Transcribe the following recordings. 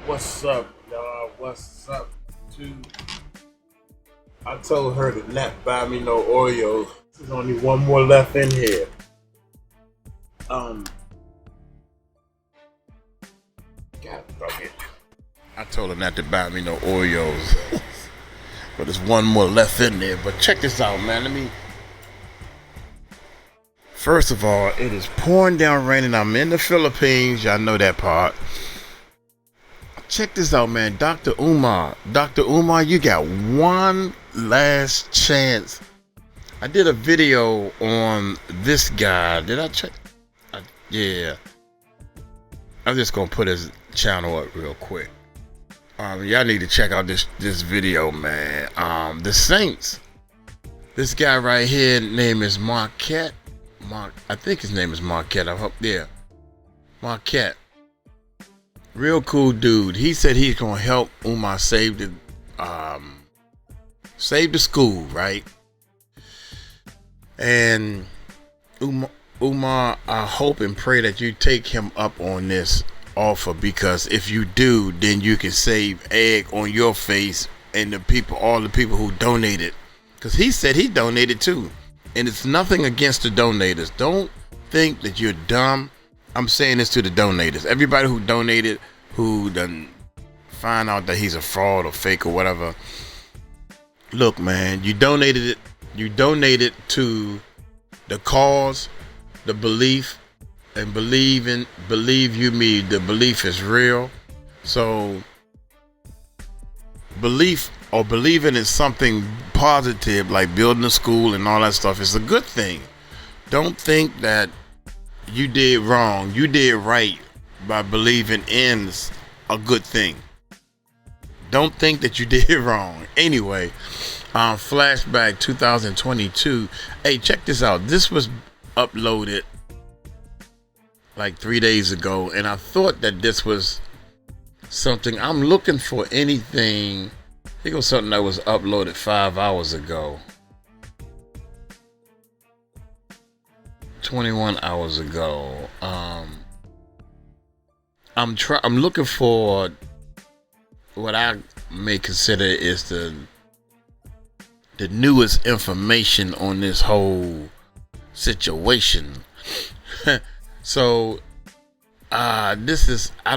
What's up, y'all? What's up, I told her to not buy me no Oreos. There's only one more left in here. God, fuck it. I told her not to buy me no Oreos. But there's one more left in there. But check this out, man. First of all, it is pouring down raining. I'm in the Philippines. Y'all know that part. Check this out, man. Dr. Umar, you got one last chance. I did a video on this guy. Did I check? Yeah. I'm just gonna put his channel up real quick. Y'all need to check out this video, man. The Saints. This guy right here, name is Marquett. I think his name is Marquett. I hope, yeah. Marquett. Real cool dude. He said he's gonna help Umar save the school, right? And Umar, I hope and pray that you take him up on this offer, because if you do, then you can save egg on your face and all the people who donated, because he said he donated too, and it's nothing against the donators. Don't think that you're dumb. I'm saying this to the donators. Everybody who donated, who done find out that he's a fraud or fake or whatever. Look, man, you donated to the cause, the belief, and believe you me, the belief is real. So believing in something positive like building a school and all that stuff is a good thing. Don't think that you did wrong. You did right by believing in a good thing. Don't think that you did wrong. Anyway, flashback 2022. Hey, check this out. This was uploaded like 3 days ago, and I thought that this was something. I'm looking for anything. I think it was something that was uploaded 5 hours ago. 21 hours ago. I'm looking for what I may consider is the newest information on this whole situation. So this is, I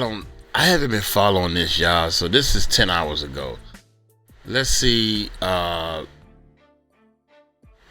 haven't been following this, y'all. So this is 10 hours ago. Let's see.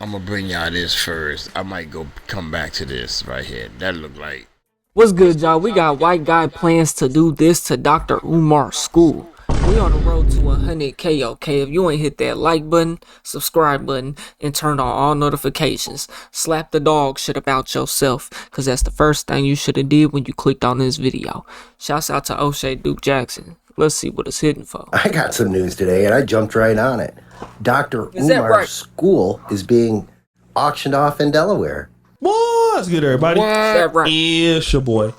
I'm gonna bring y'all this first. I might come back to this right here. That look like. What's good, y'all? We got white guy plans to do this to Dr. Umar's school. We on the road to 100K, okay? If you ain't hit that like button, subscribe button, and turn on all notifications, slap the dog shit about yourself, because that's the first thing you should have did when you clicked on this video. Shouts out to O'Shea Duke Jackson. Let's see what it's hitting for. I got some news today, and I jumped right on it. Dr. Umar's school is being auctioned off in Delaware. What's good, everybody? Is that right? It's your boy,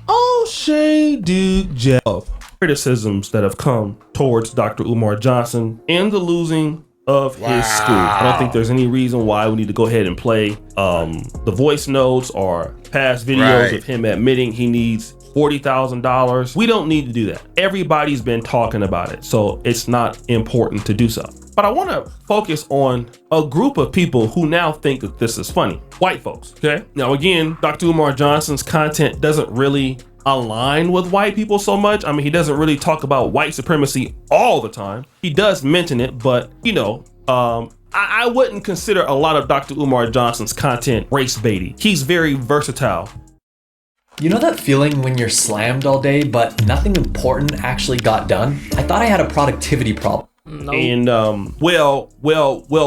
O'Shea Duke Jackson. Criticisms that have come towards Dr. Umar Johnson and the losing of his school. I don't think there's any reason why we need to go ahead and play the voice notes or past videos of him admitting he needs $40,000. We don't need to do that. Everybody's been talking about it, so it's not important to do so. But I want to focus on a group of people who now think that this is funny. White folks, okay? Now again, Dr. Umar Johnson's content doesn't really align with white people so much. I mean, he doesn't really talk about white supremacy all the time. He does mention it, but you know, I wouldn't consider a lot of Dr. Umar Johnson's content race baity. He's very versatile. You know that feeling when you're slammed all day, but nothing important actually got done? I thought I had a productivity problem. No. And well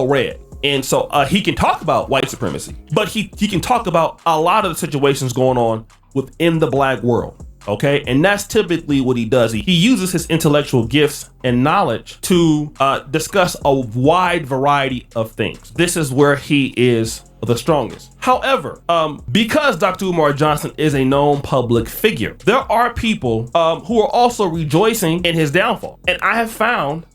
read. And so he can talk about white supremacy, but he can talk about a lot of the situations going on within the black world. Okay, and that's typically what he does. He uses his intellectual gifts and knowledge to discuss a wide variety of things. This is where he is the strongest. However, because Dr. Umar Johnson is a known public figure, there are people who are also rejoicing in his downfall. And I have found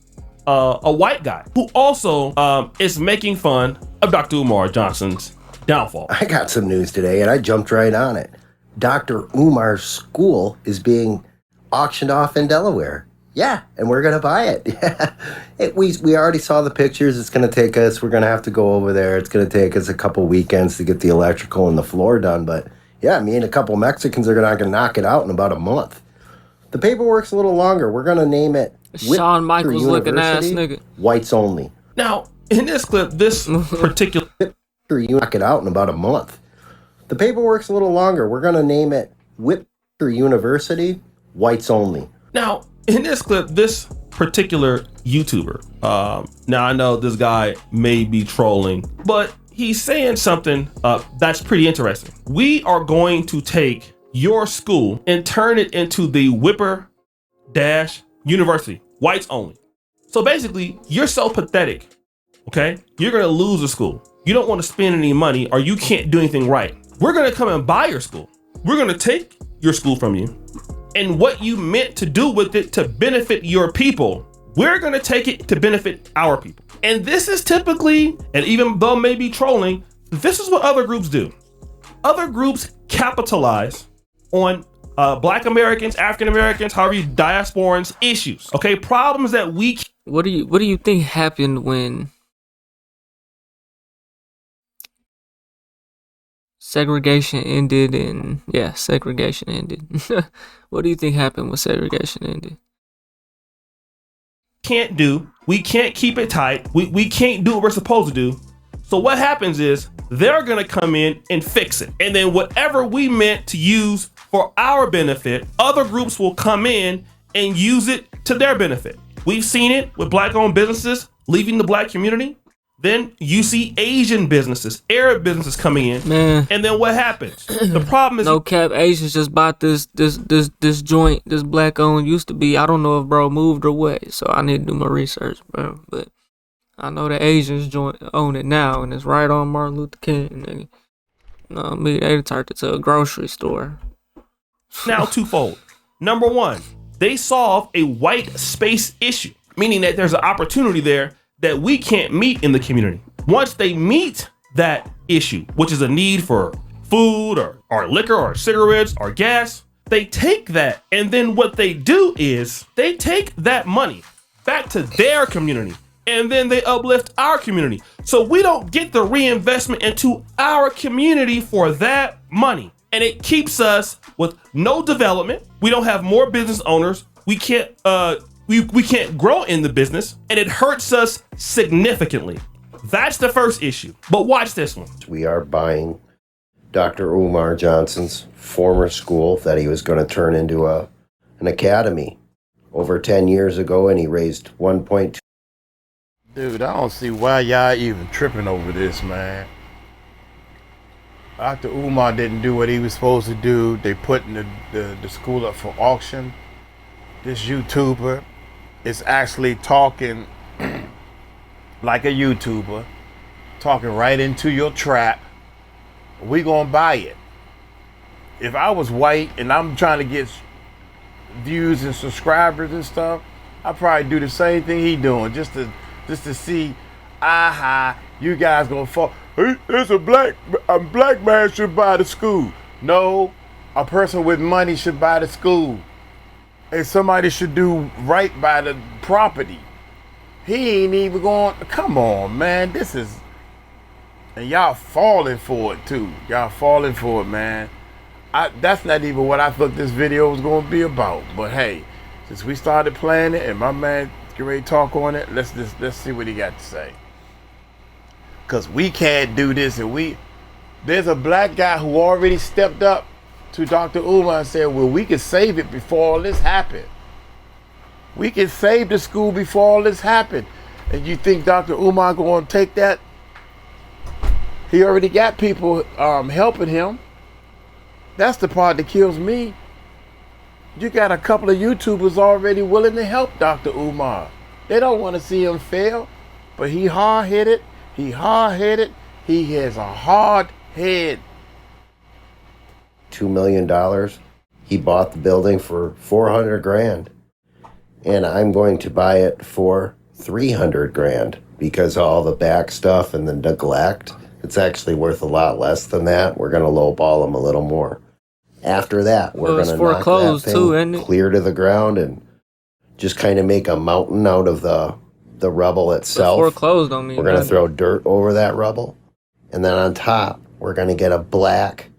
a white guy who also is making fun of Dr. Umar Johnson's downfall. I got some news today, and I jumped right on it. Dr. Umar's school is being auctioned off in Delaware. Yeah, and we're going to buy it. Yeah. We already saw the pictures. It's going to take us, we're going to have to go over there. It's going to take us a couple weekends to get the electrical and the floor done. But yeah, me and a couple Mexicans are going to knock it out in about a month. The paperwork's a little longer. We're going to name it Shawn Michaels looking ass nigga. Whites only. Now, in this clip, this particular... You knock it out in about a month. The paperwork's a little longer. We're going to name it Whipster University, Whites only. Now, in this clip, this particular YouTuber, now I know this guy may be trolling, but he's saying something that's pretty interesting. We are going to take your school and turn it into the Whipper Dash University, whites only. So basically, you're so pathetic, okay? You're gonna lose a school. You don't want to spend any money or you can't do anything right. We're gonna come and buy your school. We're gonna take your school from you. And what you meant to do with it to benefit your people, we're going to take it to benefit our people. And this is typically, and even though maybe trolling, this is what other groups do. Other groups capitalize on Black Americans, African Americans, however you diasporans issues. Okay, problems that we. What do you think happened when segregation ended? And yeah, segregation ended. What do you think happened when segregation ended? We can't keep it tight. We can't do what we're supposed to do. So what happens is they're gonna come in and fix it. And then whatever we meant to use for our benefit, other groups will come in and use it to their benefit. We've seen it with Black-owned businesses leaving the Black community. Then you see Asian businesses, Arab businesses coming in, man. And then what happens? The problem is no cap. Asians just bought this joint. This Black-owned used to be. I don't know if bro moved or what. So I need to do my research, bro. But I know the Asians own it now, and it's right on Martin Luther King. They turned it to a grocery store. Now twofold. Number one, they solve a white space issue, meaning that there's an opportunity there that we can't meet in the community. Once they meet that issue, which is a need for food or liquor or cigarettes or gas, they take that, and then what they do is they take that money back to their community, and then they uplift our community. So we don't get the reinvestment into our community for that money. And it keeps us with no development. We don't have more business owners. We can't we can't grow in the business, and it hurts us significantly. That's the first issue. But watch this one. We are buying Dr. Umar Johnson's former school that he was going to turn into an academy over 10 years ago, and he raised 1.2. Dude, I don't see why y'all even tripping over this, man. Dr. Umar didn't do what he was supposed to do. They putting the school up for auction. This YouTuber is actually talking like a YouTuber, talking right into your trap. We gonna buy it. If I was white and I'm trying to get views and subscribers and stuff, I'd probably do the same thing he doing, just to see, you guys gonna fall. There's a black man should buy the school. No, a person with money should buy the school. And somebody should do right by the property. He ain't even going, come on, man, this is, and y'all falling for it too. Y'all falling for it, man. That's not even what I thought this video was gonna be about. But hey, since we started playing it and my man get ready to talk on it, let's see what he got to say. Cause we can't do this, and there's a black guy who already stepped up to Dr. Umar and said, well, we can save it before all this happened. We can save the school before all this happened. And you think Dr. Umar going to take that? He already got people helping him. That's the part that kills me. You got a couple of YouTubers already willing to help Dr. Umar. They don't want to see him fail, but he hard-headed. He has a hard head. $2 million. He bought the building for $400,000, and I'm going to buy it for $300,000 because of all the back stuff and the neglect. It's actually worth a lot less than that. We're going to lowball him a little more. After that, Well, we're it's going to knock that foreclosed too, thing isn't it? clear to the ground and just kind of make a mountain out of the rubble But itself. foreclosed don't We're mean going to nothing. throw dirt over that rubble. And then on top, we're going to get a black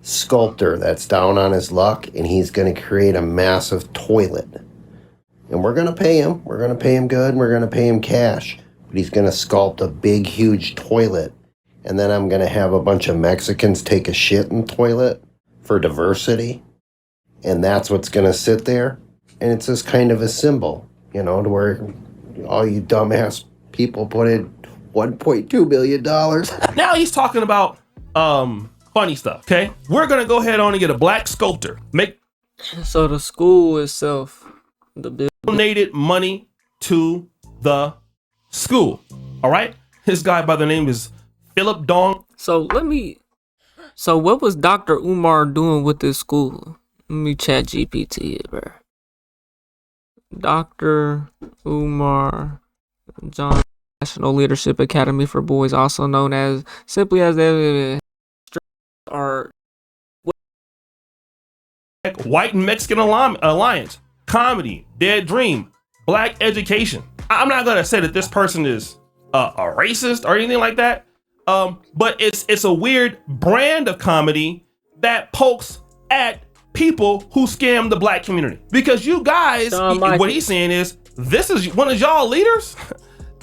sculptor that's down on his luck, and he's going to create a massive toilet. And we're going to pay him. We're going to pay him good, and we're going to pay him cash. But he's going to sculpt a big, huge toilet. And then I'm going to have a bunch of Mexicans take a shit in the toilet for diversity. And that's what's going to sit there. And it's just kind of a symbol, you know, to where all you dumbass people put in $1.2 billion. Now he's talking about funny stuff. Okay, we're gonna go ahead on and get a black sculptor. Make So the school itself, the building. donated money to the school. All right, this guy by the name is Philip Dong. So what was Dr. Umar doing with this school? Let me chat GPT it, bro. Dr. Umar John National Leadership Academy for Boys, also known as simply as the are White and Mexican Alliance, comedy, Dead Dream, Black Education. I'm not gonna say that this person is a racist or anything like that, but it's a weird brand of comedy that pokes at people who scam the black community. Because you guys, what he's saying is, this is one of y'all leaders.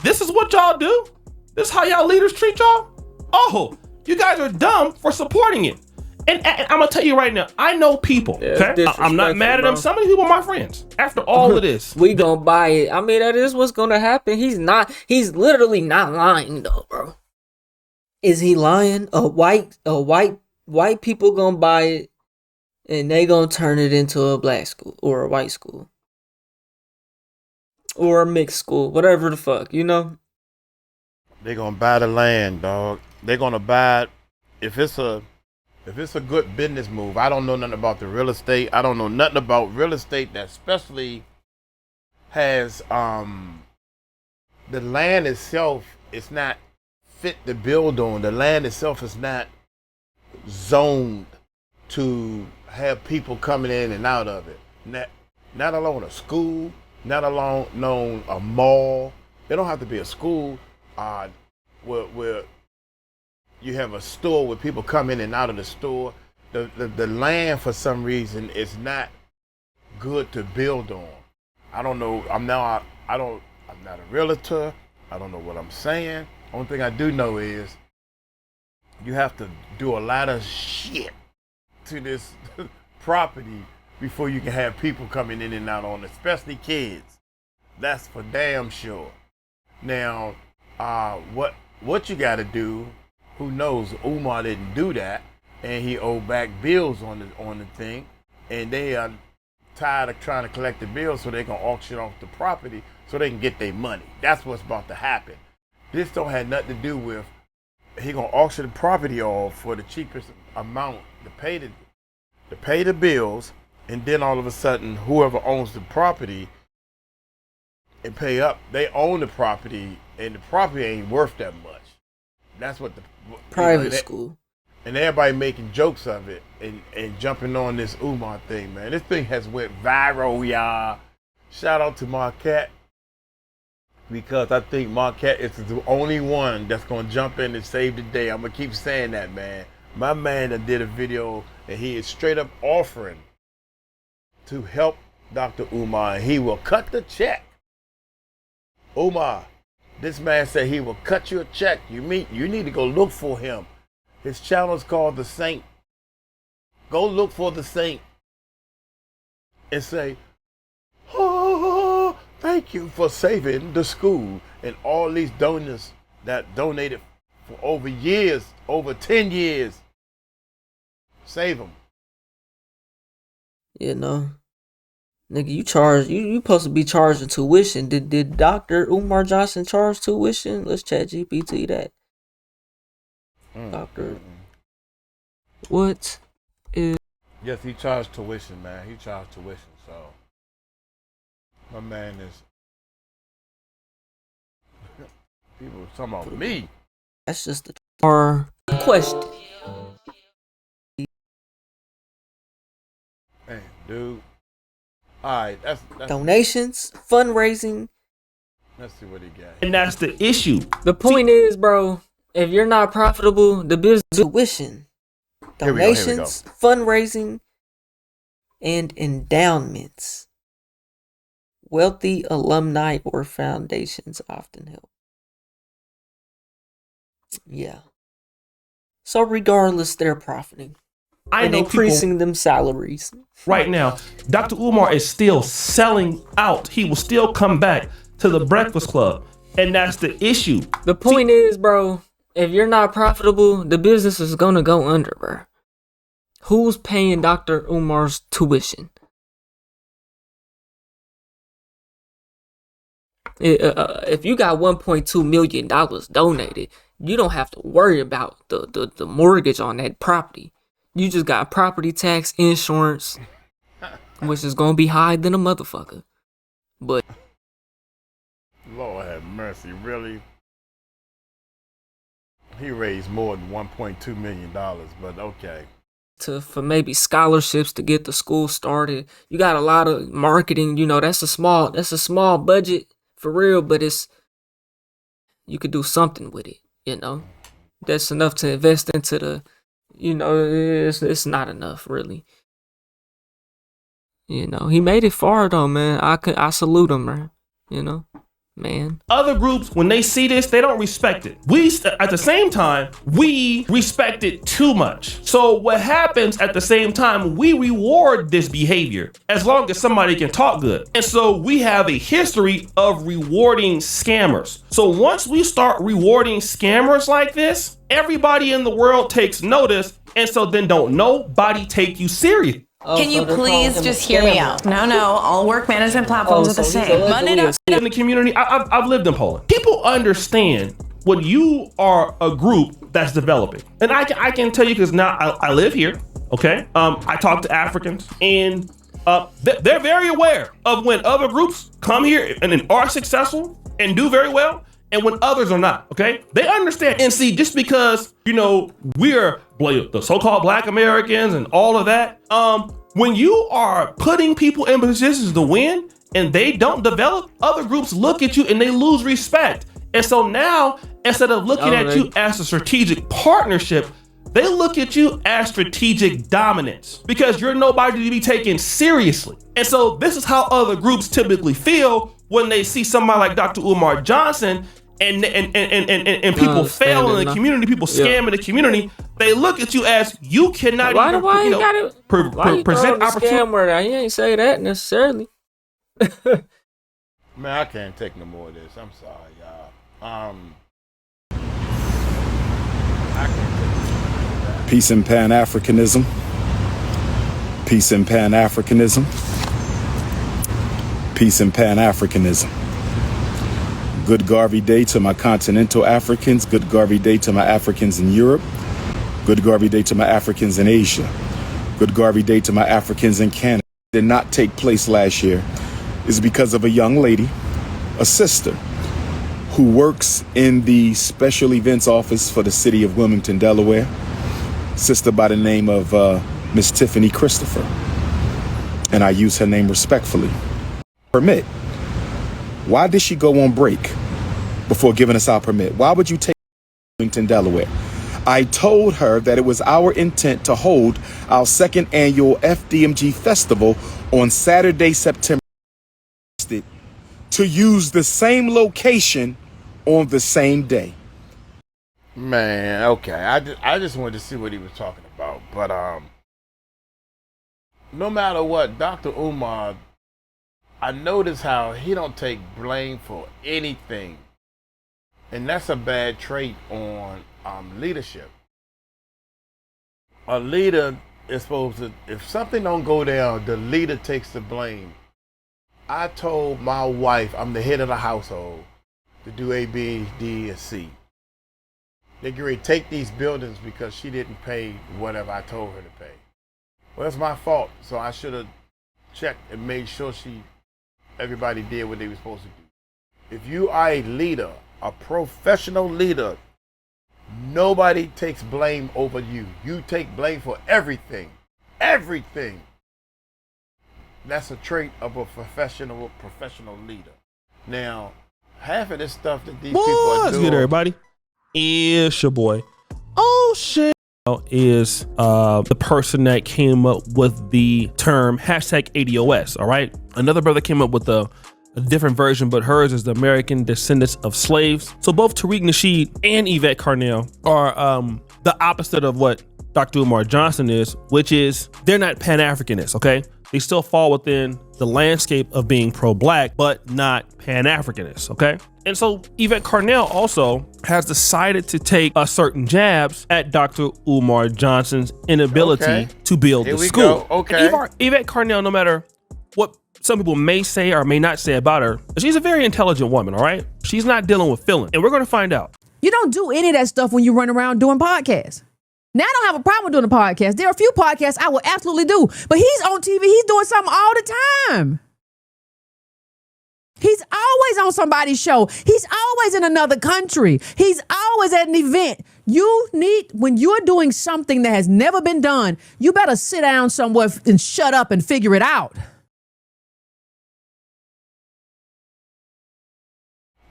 This is what y'all do. This is how y'all leaders treat y'all. Oh, you guys are dumb for supporting it. And I'm gonna tell you right now, I know people. Okay, I'm not mad at them. Some of these people are my friends. After all of this, we gonna buy it. I mean, that is what's gonna happen. He's literally not lying though, bro. Is he lying? White people gonna buy it, and they gonna turn it into a black school or a white school or a mixed school, whatever the fuck, you know. They gonna buy the land, dog. They gonna buy it. If it's a good business move. I don't know nothing about the real estate. I don't know nothing about real estate that especially has the land itself is not fit to build on. The land itself is not zoned to have people coming in and out of it. Not alone a school, not alone a mall. They don't have to be a school where you have a store where people come in and out of the store. The land for some reason is not good to build on. I don't know. I'm not a realtor. I don't know what I'm saying. Only thing I do know is you have to do a lot of shit to this property before you can have people coming in and out on it, especially kids. That's for damn sure. Now, what you got to do? Who knows? Umar didn't do that, and he owed back bills on the thing, and they are tired of trying to collect the bills so they can auction off the property so they can get their money. That's what's about to happen. This don't have nothing to do with he gonna auction the property off for the cheapest amount to pay the bills, and then all of a sudden whoever owns the property and pay up, they own the property, and the property ain't worth that much. That's what the private school. And everybody making jokes of it and jumping on this Umar thing, man. This thing has went viral, y'all. Shout out to Marquett, because I think Marquett is the only one that's gonna jump in and save the day. I'm gonna keep saying that, man. My man that did a video and he is straight up offering to help Dr. Umar, and he will cut the check. Umar, this man said he will cut you a check. You need to go look for him. His channel is called The Saint. Go look for The Saint and say, oh, thank you for saving the school. And all these donors that donated for over years, over 10 years, save them. You know, nigga, you supposed to be charging tuition. Did Dr. Umar Johnson charge tuition? Let's chat GPT that. Doctor, what is? Yes, he charged tuition, man. He charged tuition. So my man is. People were talking about me. That's just our question. dude. All right, that's Donations, fundraising. let's see what he got. And that's the issue. The point is, bro, if you're not profitable, the business tuition, Here we go. donations, fundraising, and endowments. Wealthy alumni or foundations often help. Yeah. So regardless, they're profiting. I And know increasing people them salaries. right now. Dr. Umar is still selling out. He will still come back to the Breakfast Club, and that's the issue. The point is, bro, if you're not profitable, the business is gonna go under, bro. Who's paying Dr. Umar's tuition? If you got $1.2 million donated, you don't have to worry about the mortgage on that property. You just got property tax, insurance, which is gonna be higher than a motherfucker. But Lord have mercy, really? He raised more than $1.2 million, but okay. for maybe scholarships to get the school started, you got a lot of marketing. You know, that's a small budget for real, but you could do something with it. You know, that's enough to invest into the. You know, it's not enough really. You know, he made it far though, man. I salute him, man. You know, man. Other groups, when they see this, they don't respect it. At the same time, we respect it too much. So what happens at the same time, we reward this behavior as long as somebody can talk good. And so we have a history of rewarding scammers. So once we start rewarding scammers like this, everybody in the world takes notice. And so then don't nobody take you serious. Can you please just hear me out? No, all work management platforms are the same. Monday to In the community, I've lived in Poland. People understand when you are a group that's developing. And I can tell you because now I live here, okay? I talk to Africans and they're very aware of when other groups come here and are successful and do very well and when others are not, okay? They understand. And see, just because, you know, we're the so-called Black Americans and all of that, when you are putting people in positions to win and they don't develop, other groups look at you and they lose respect. And so now, instead of looking at you as a strategic partnership, they look at you as strategic dominance because you're nobody to be taken seriously. And so this is how other groups typically feel when they see somebody like Dr. Umar Johnson and people fail in the community, people scam in the community. They look at you as you cannot present opportunity. He ain't say that necessarily. Man, I can't take no more of this. I'm sorry, y'all. I can't take this. Peace and Pan-Africanism. Peace and Pan-Africanism. Peace and Pan-Africanism. Good Garvey Day to my continental Africans. Good Garvey Day to my Africans in Europe. Good Garvey Day to my Africans in Asia. Good Garvey Day to my Africans in Canada. Did not take place last year is because of a young lady, a sister, who works in the special events office for the city of Wilmington, Delaware. Sister by the name of Miss Tiffany Christopher. And I use her name respectfully. Permit. Why did she go on break before giving us our permit? Why would you take Wilmington, Delaware? I told her that it was our intent to hold our second annual FDMG festival on Saturday, September, to use the same location on the same day. Man, okay. I just wanted to see what he was talking about. But no matter what, Dr. Umar, I notice how he don't take blame for anything. And that's a bad trait on leadership. A leader is supposed to, if something don't go down, the leader takes the blame. I told my wife, I'm the head of the household, to do A, B, D, and C. They agree take these buildings because she didn't pay whatever I told her to pay. Well, that's my fault. So I should have checked and made sure everybody did what they were supposed to do. If you are a leader, a professional leader, nobody takes blame over you. You take blame for everything. Everything. That's a trait of a professional leader. Now, half of this stuff that these people are What's doing. good, everybody? It's your boy. Oh shit. Is the person that came up with the term hashtag ADOS. All right. Another brother came up with a different version, but hers is the American Descendants of Slaves. So both Tariq Nasheed and Yvette Carnell are the opposite of what Dr. Umar Johnson is, which is they're not Pan-Africanists, okay? They still fall within the landscape of being pro-black, but not Pan-Africanists, okay? And so Yvette Carnell also has decided to take a certain jabs at Dr. Umar Johnson's inability to build the school. Okay. Yvette Carnell, no matter what some people may say or may not say about her, she's a very intelligent woman, all right? She's not dealing with feelings, and we're going to find out. You don't do any of that stuff when you run around doing podcasts. Now, I don't have a problem doing a podcast. There are a few podcasts I will absolutely do, but he's on TV. He's doing something all the time. He's always on somebody's show. He's always in another country. He's always at an event. When you're doing something that has never been done, you better sit down somewhere and shut up and figure it out.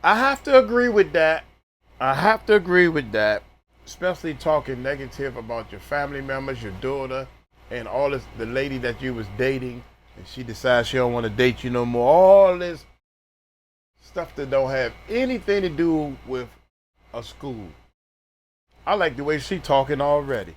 I have to agree with that. Especially talking negative about your family members, your daughter, and all this, the lady that you was dating, and she decides she don't want to date you no more. All this stuff that don't have anything to do with a school. I like the way she talking already.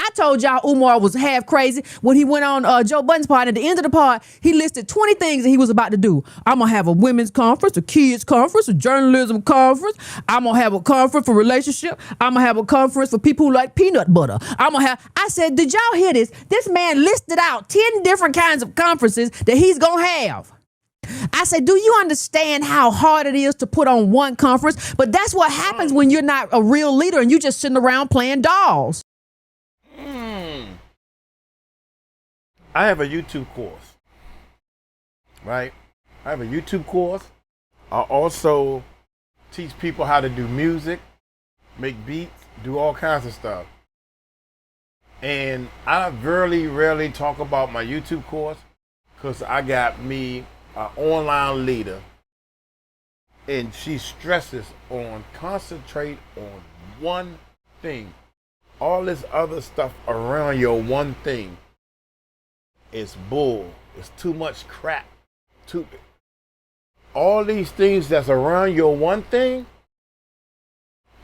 I told y'all Umar was half crazy when he went on Joe Budden's pod. At the end of the pod, he listed 20 things that he was about to do. I'm going to have a women's conference, a kids conference, a journalism conference. I'm going to have a conference for relationship. I'm going to have a conference for people who like peanut butter. I said, did y'all hear this? This man listed out 10 different kinds of conferences that he's going to have. I said, do you understand how hard it is to put on one conference? But that's what happens when you're not a real leader and you're just sitting around playing dolls. I have a YouTube course, right? I have a YouTube course. I also teach people how to do music, make beats, do all kinds of stuff. And I very rarely talk about my YouTube course because I got me an online leader, and she stresses on concentrate on one thing. All this other stuff around your one thing is bull. It's too much crap. All these things that's around your one thing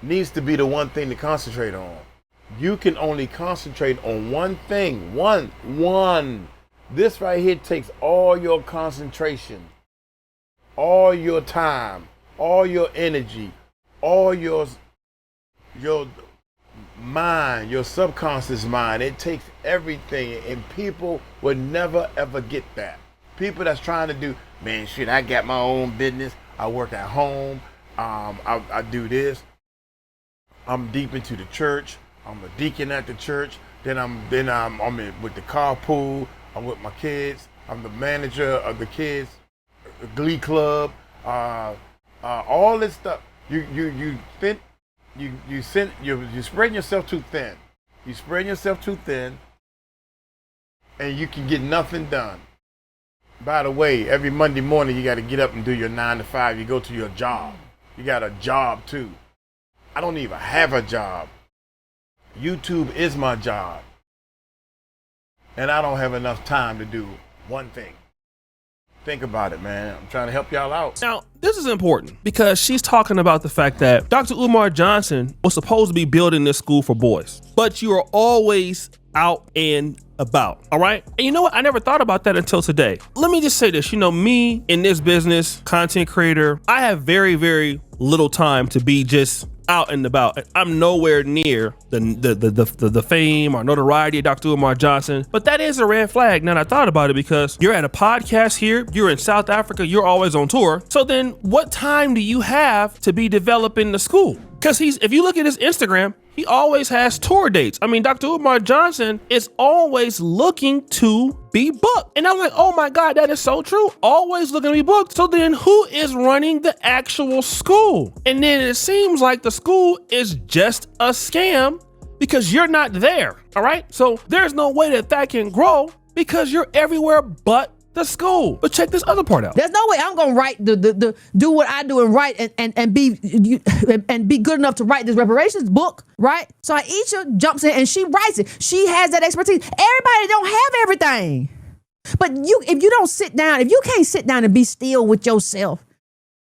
needs to be the one thing to concentrate on. You can only concentrate on one thing. One. This right here takes all your concentration, all your time, all your energy, all your mind, your subconscious mind. It takes everything, and people would never ever get that. People that's trying to do, man, shit, I got my own business. I work at home. I do this. I'm deep into the church. I'm a deacon at the church. Then I'm in with the carpool. I'm with my kids. I'm the manager of the kids glee club. All this stuff. You spreading yourself too thin. You spreading yourself too thin, and you can get nothing done. By the way, every Monday morning you got to get up and do your 9 to 5. You go to your job. You got a job too. I don't even have a job. YouTube is my job, and I don't have enough time to do one thing. Think about it, man. I'm trying to help y'all out. Now, this is important because she's talking about the fact that Dr. Umar Johnson was supposed to be building this school for boys, but you are always out and about, all right? And you know what? I never thought about that until today. Let me just say this, you in this business, content creator, I have very, very little time to be just out and about. I'm nowhere near the fame or notoriety of Dr. Umar Johnson, but that is a red flag. Now I thought about it because you're at a podcast here, you're in South Africa, you're always on tour. So then what time do you have to be developing the school? Because if you look at his Instagram, he always has tour dates. I mean, Dr. Umar Johnson is always looking to be booked. And I'm like, oh my God, that is so true. Always looking to be booked. So then who is running the actual school? And then it seems like the school is just a scam because you're not there. All right. So there's no way that can grow Because you're everywhere but the school. But check this other part out. There's no way I'm gonna write the do what I do and write and be good enough to write this reparations book, right? So Aisha jumps in and she writes it. She has that expertise. Everybody don't have everything. But if you don't sit down, if you can't sit down and be still with yourself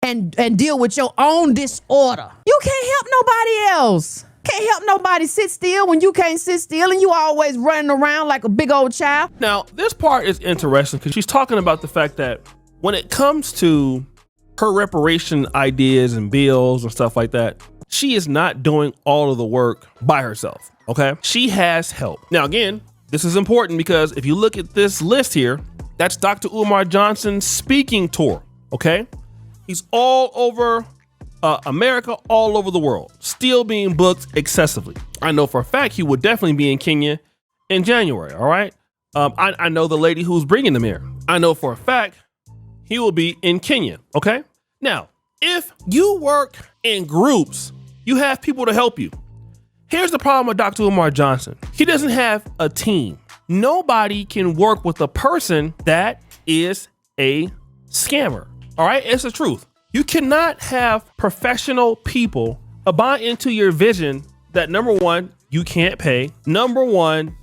and deal with your own disorder, you can't help nobody else. Can't help nobody sit still when you can't sit still and you always running around like a big old child. Now, this part is interesting because she's talking about the fact that when it comes to her reparation ideas and bills and stuff like that, she is not doing all of the work by herself, okay? She has help. Now, again, this is important because if you look at this list here, that's Dr. Umar Johnson's speaking tour, okay? He's all over America, all over the world, still being booked excessively. I know for a fact he would definitely be in Kenya in January, all right? I know the lady who's bringing them here. I know for a fact he will be in Kenya, okay? Now, if you work in groups, you have people to help you. Here's the problem with Dr. Umar Johnson. He doesn't have a team. Nobody can work with a person that is a scammer, all right? It's the truth. You cannot have professional people buy into your vision that, number one, you can't pay. Number one,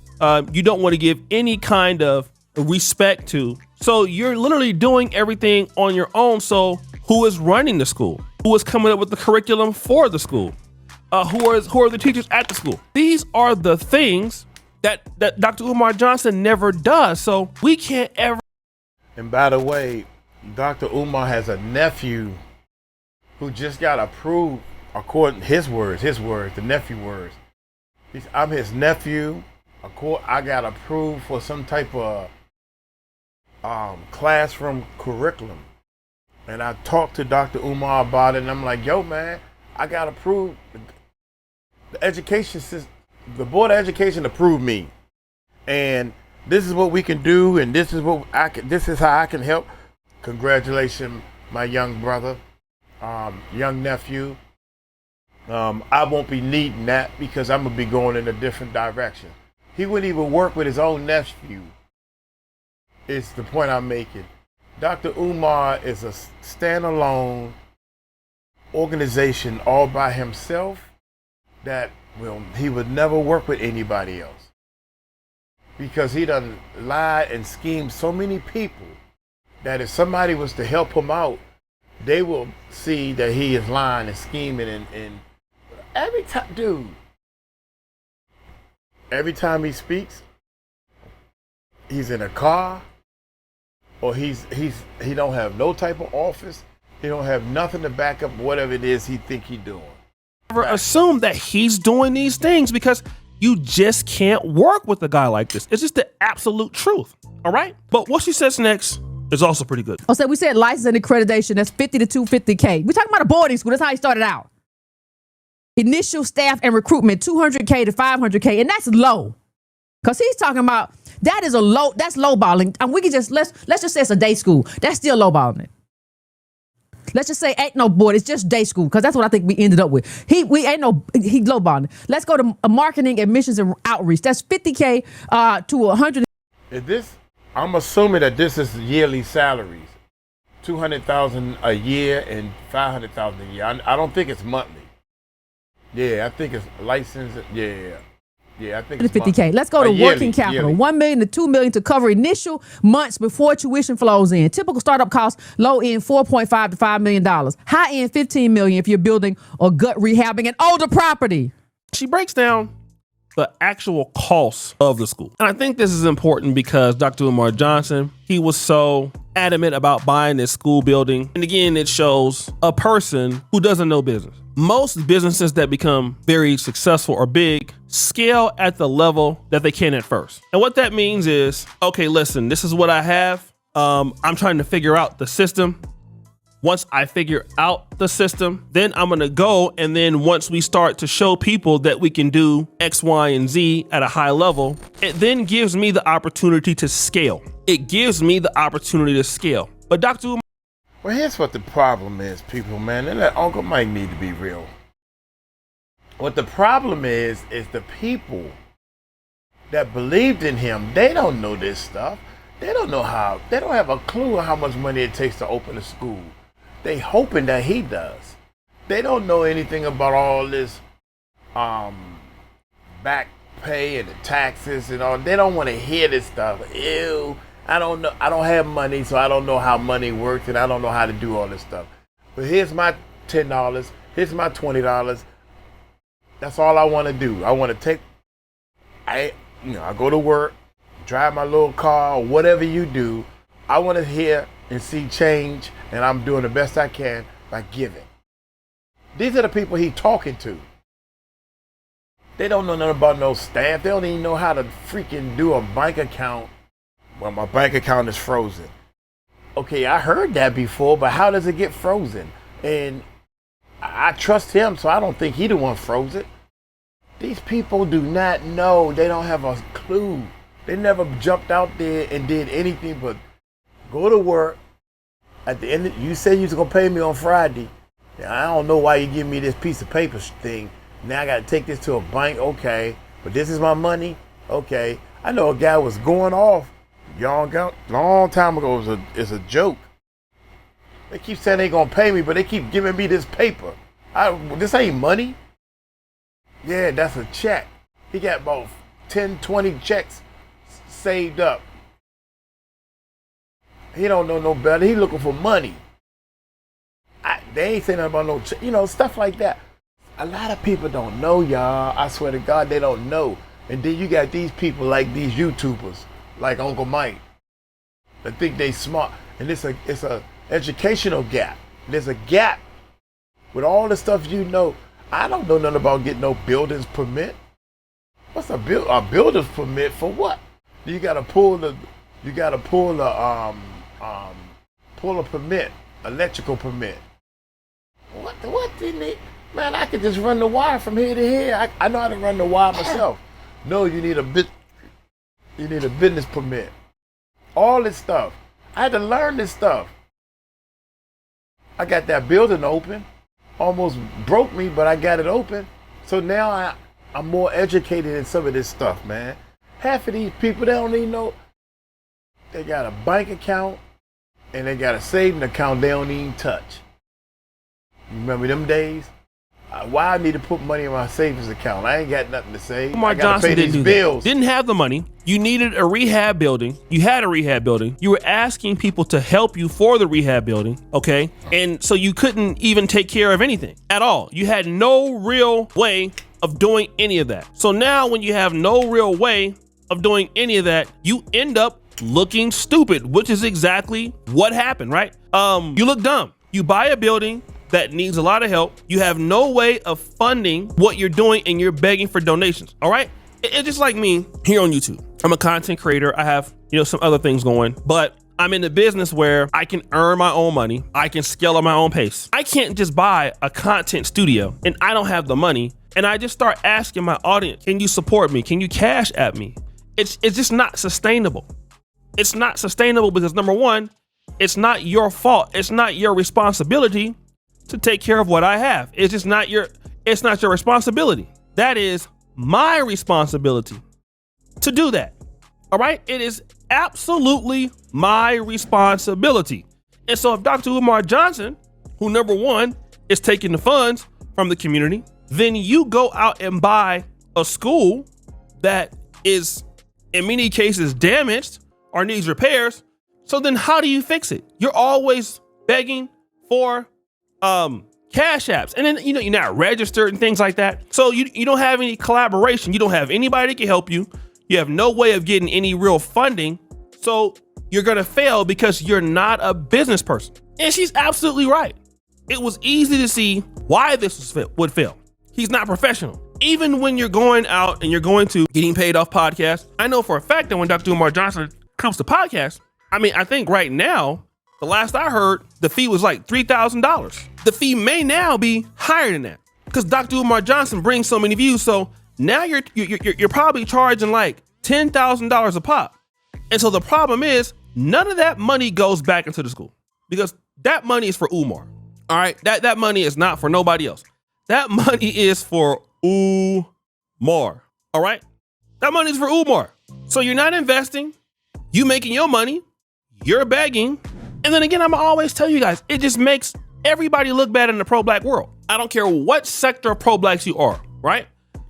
you don't want to give any kind of respect to. So you're literally doing everything on your own. So who is running the school? Who is coming up with the curriculum for the school? Who are the teachers at the school? These are the things that Dr. Umar Johnson never does. So we can't ever. And by the way, Dr. Umar has a nephew who just got approved, according to his words, the nephew words. I'm his nephew. I got approved for some type of classroom curriculum. And I talked to Dr. Umar about it, and I'm like, yo, man, I got approved. The education system, the Board of Education approved me. And this is what we can do, and this is how I can help. Congratulations, my young brother, young nephew. I won't be needing that because I'm gonna be going in a different direction. He wouldn't even work with his own nephew. It's the point I'm making. Dr. Umar is a standalone organization all by himself that he would never work with anybody else because he done lied and schemed so many people that if somebody was to help him out, they will see that he is lying and scheming and every time, dude, every time he speaks, he's in a car or he don't have no type of office. He don't have nothing to back up whatever it is he think he doing. Never assume that he's doing these things because you just can't work with a guy like this. It's just the absolute truth. All right. But what she says next is also pretty good. Oh, so we said license and accreditation, that's $50 to $250K. We're talking about a boarding school. That's how he started out. Initial staff and recruitment, $200K to $500K, and that's low. Because he's talking about that's lowballing. And we can let's just say it's a day school. That's still lowballing it. Let's just say ain't no board, it's just day school, because that's what I think we ended up with. He lowballing. Let's go to marketing, admissions, and outreach. That's $50K to $100. Is this? I'm assuming that this is yearly salaries, $200,000 a year and $500,000 a year. I don't think it's monthly. Yeah, I think it's licensed. Yeah, I think it's $50K. monthly. Let's go to working capital. $1 million to $2 million to cover initial months before tuition flows in. Typical startup costs, low end $4.5 to $5 million. High end $15 million if you're building or gut rehabbing an older property. She breaks down the actual cost of the school. And I think this is important because Dr. Umar Johnson, he was so adamant about buying this school building. And again, it shows a person who doesn't know business. Most businesses that become very successful or big scale at the level that they can at first. And what that means is, okay, listen, this is what I have. I'm trying to figure out the system. Once I figure out the system, then I'm gonna go, and then once we start to show people that we can do X, Y, and Z at a high level, it then gives me the opportunity to scale. It gives me the opportunity to scale. But Dr. Umar, well, here's what the problem is, people, man. And that Uncle Mike need to be real. What the problem is the people that believed in him, they don't know this stuff. They don't have a clue how much money it takes to open a school. They hoping that he does. They don't know anything about all this back pay and the taxes and all. They don't want to hear this stuff. Ew, I don't know. I don't have money, so I don't know how money works, and I don't know how to do all this stuff. But here's my $10. Here's my $20. That's all I want to do. I want to take. I go to work, drive my little car, or whatever you do. I want to hear and see change, and I'm doing the best I can by giving. These are the people he's talking to. They don't know nothing about no staff. They don't even know how to freaking do a bank account. Well, my bank account is frozen. Okay, I heard that before, but how does it get frozen? And I trust him, so I don't think he the one froze it. These people do not know. They don't have a clue. They never jumped out there and did anything but go to work. At the end, you said you was gonna pay me on Friday. I don't know why you give me this piece of paper thing. Now I gotta take this to a bank. Okay, but this is my money. Okay, I know a guy was going off long time ago. It's a joke. They keep saying they gonna pay me, but they keep giving me this paper. This ain't money. Yeah, that's a check. He got about 10, 20 checks saved up. He don't know no better. He looking for money. They ain't saying nothing about no, stuff like that. A lot of people don't know, y'all. I swear to God, they don't know. And then you got these people like these YouTubers, like Uncle Mike, that think they smart. And it's a educational gap. There's a gap with all the stuff you know. I don't know nothing about getting no buildings permit. What's a builder's permit for what? You gotta pull a permit, electrical permit. What didn't it? Man, I could just run the wire from here to here. I know how to run the wire myself. No, you need a business permit. All this stuff. I had to learn this stuff. I got that building open. Almost broke me, but I got it open. So now I'm more educated in some of this stuff, man. Half of these people, they don't even know. They got a bank account and they got a saving account they don't even touch. You remember them days? Why I need to put money in my savings account? I ain't got nothing to save. Umar Johnson didn't do bills. Didn't have the money. You needed a rehab building. You had a rehab building. You were asking people to help you for the rehab building, okay? And so you couldn't even take care of anything at all. You had no real way of doing any of that. So now when you have no real way of doing any of that, you end up looking stupid, which is exactly what happened, right? You look dumb. You buy a building that needs a lot of help. You have no way of funding what you're doing and you're begging for donations, all right? It's just like me here on YouTube. I'm a content creator. I have, some other things going, but I'm in the business where I can earn my own money. I can scale at my own pace. I can't just buy a content studio and I don't have the money and I just start asking my audience, can you support me? Can you cash at me? It's just not sustainable. It's not sustainable because number one, it's not your fault. It's not your responsibility to take care of what I have. It's just not your responsibility. That is my responsibility to do that. All right. It is absolutely my responsibility. And so if Dr. Umar Johnson, who number one is taking the funds from the community, then you go out and buy a school that is in many cases damaged or needs repairs. So then how do you fix it? You're always begging for cash apps. And then, you're not registered and things like that. So you don't have any collaboration. You don't have anybody that can help you. You have no way of getting any real funding. So you're going to fail because you're not a business person. And she's absolutely right. It was easy to see why this would fail. He's not professional. Even when you're going out and you're going to getting paid off podcasts, I know for a fact that when Dr. Umar Johnson comes to podcasts, I think right now, the last I heard, the fee was like $3,000. The fee may now be higher than that because Dr. Umar Johnson brings so many views. So now you're probably charging like $10,000 a pop. And so the problem is none of that money goes back into the school because that money is for Umar. All right. That money is not for nobody else. That money is for Umar. All right. That money's for Umar. So you're not investing, you making your money, you're begging. And then again, I'm always tell you guys, it just makes everybody look bad in the pro-black world. I don't care what sector of pro-blacks you are, right?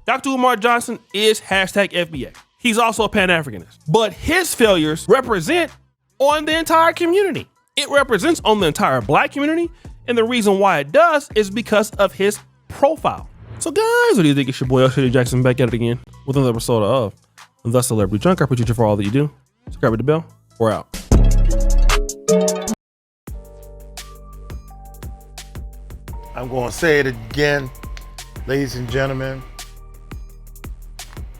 Dr. Umar Johnson is #FBA. He's also a Pan-Africanist. But his failures represent on the entire community. It represents on the entire black community. And the reason why it does is because of his profile. So guys, what do you think? It's your boy, Shady Jackson, back at it again with another episode of The Celebrity Junk. I appreciate you for all that you do. Subscribe to the bell. We're out. I'm going to say it again, ladies and gentlemen.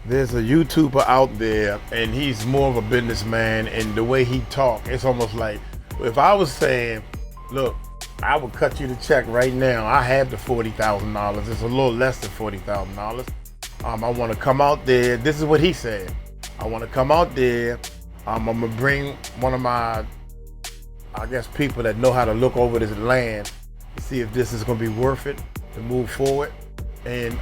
There's a YouTuber out there, and he's more of a businessman, and the way he talk, it's almost like if I was saying, look, I would cut you the check right now. I have the $40,000. It's a little less than $40,000. I want to come out there. This is what he said. I want to come out there. I'm going to bring one of my, I guess, people that know how to look over this land to see if this is going to be worth it to move forward. And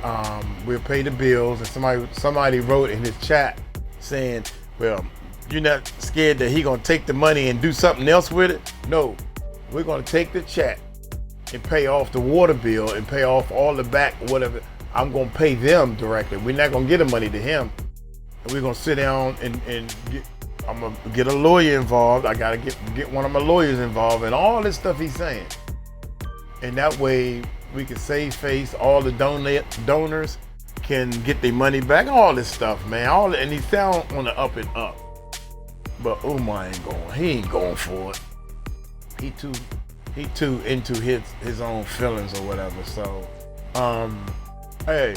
we'll pay the bills. And somebody wrote in his chat saying, well, you're not scared that he going to take the money and do something else with it? No. We're going to take the check and pay off the water bill and pay off all the back, whatever. I'm going to pay them directly. We're not going to get the money to him. And we're going to sit down and I'm going to get a lawyer involved. I got to get one of my lawyers involved and all this stuff he's saying. And that way we can save face. All the donors can get their money back. All this stuff, man. And he's down on the up and up. But Umar ain't going. He ain't going for it. He too into his own feelings or whatever. So, hey,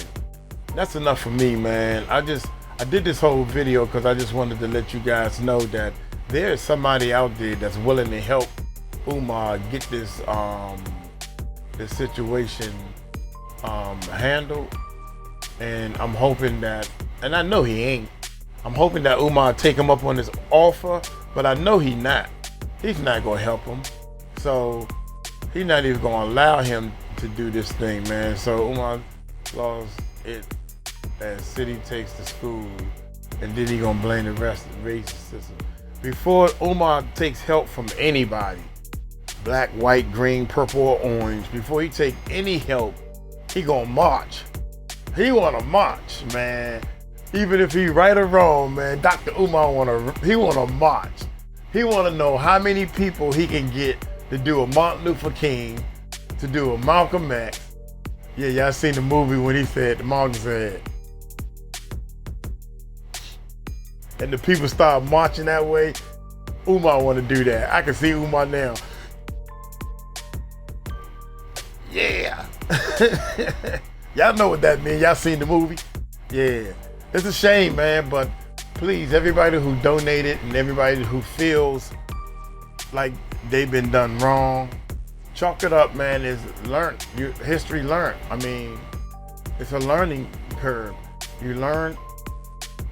that's enough for me, man. I did this whole video because I just wanted to let you guys know that there's somebody out there that's willing to help Umar get this this situation handled. And I'm hoping that, and I know he ain't. I'm hoping that Umar take him up on his offer, but I know he's not gonna help him. So he's not even gonna allow him to do this thing, man. So Umar lost it as city takes the school, and then he gonna blame the rest of the racist system. Before Umar takes help from anybody, black, white, green, purple, or orange, before he take any help, he gonna march. He wanna march, man. Even if he right or wrong, man, Dr. Umar wanna march. He want to know how many people he can get to do a Martin Luther King, to do a Malcolm X. Yeah, y'all seen the movie when he said, the Malcolm said. And the people start marching that way. Umar want to do that. I can see Umar now. Yeah. Y'all know what that means. Y'all seen the movie? Yeah. It's a shame, man, but please, everybody who donated and everybody who feels like they've been done wrong, chalk it up, man. Is learned. History learned. I mean, it's a learning curve. You learn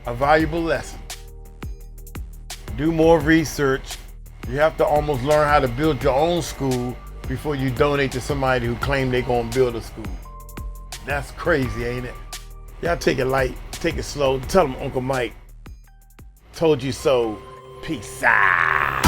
a valuable lesson. Do more research. You have to almost learn how to build your own school before you donate to somebody who claim they're gonna build a school. That's crazy, ain't it? Y'all take it light, take it slow. Tell them Uncle Mike told you so. Peace out.